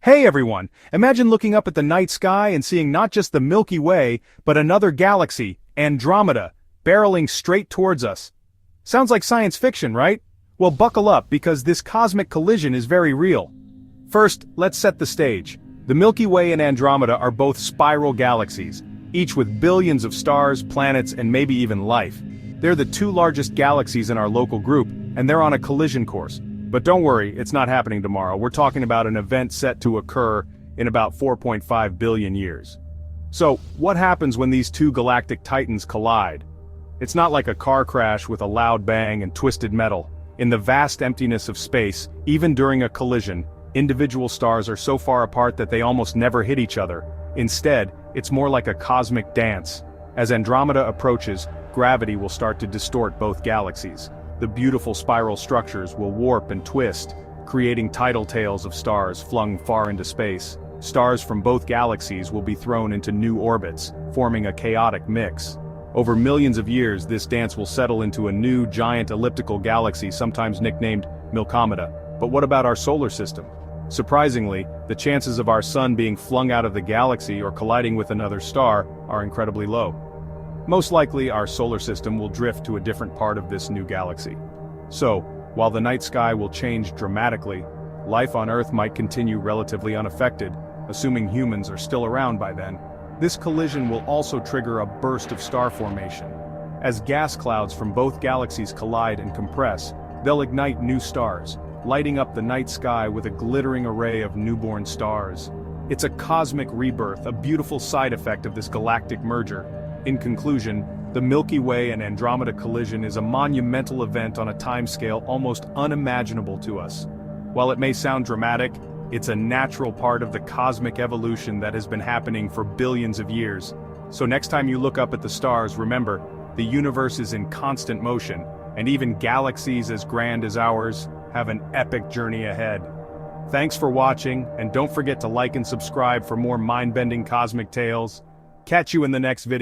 Hey everyone, imagine looking up at the night sky and seeing not just the Milky Way, but another galaxy, Andromeda, barreling straight towards us. Sounds like science fiction, right? Well, buckle up because this cosmic collision is very real. First, let's set the stage. The Milky Way and Andromeda are both spiral galaxies, each with billions of stars, planets, and maybe even life. They're the two largest galaxies in our local group, and they're on a collision course. But don't worry, it's not happening tomorrow. We're talking about an event set to occur in about 4.5 billion years. So, what happens when these two galactic titans collide? It's not like a car crash with a loud bang and twisted metal. In the vast emptiness of space, even during a collision, individual stars are so far apart that they almost never hit each other. Instead, it's more like a cosmic dance. As Andromeda approaches, gravity will start to distort both galaxies. The beautiful spiral structures will warp and twist, creating tidal tails of stars flung far into space. Stars from both galaxies will be thrown into new orbits, forming a chaotic mix. Over millions of years, this dance will settle into a new giant elliptical galaxy sometimes nicknamed Milkomeda. But what about our solar system? Surprisingly, the chances of our sun being flung out of the galaxy or colliding with another star are incredibly low. Most likely, our solar system will drift to a different part of this new galaxy. So, while the night sky will change dramatically, life on Earth might continue relatively unaffected, assuming humans are still around by then. This collision will also trigger a burst of star formation. As gas clouds from both galaxies collide and compress, they'll ignite new stars, lighting up the night sky with a glittering array of newborn stars. It's a cosmic rebirth, a beautiful side effect of this galactic merger. In conclusion, the Milky Way and Andromeda collision is a monumental event on a timescale almost unimaginable to us. While it may sound dramatic, it's a natural part of the cosmic evolution that has been happening for billions of years. So next time you look up at the stars, remember, the universe is in constant motion, and even galaxies as grand as ours have an epic journey ahead. Thanks for watching, and don't forget to like and subscribe for more mind-bending cosmic tales. Catch you in the next video.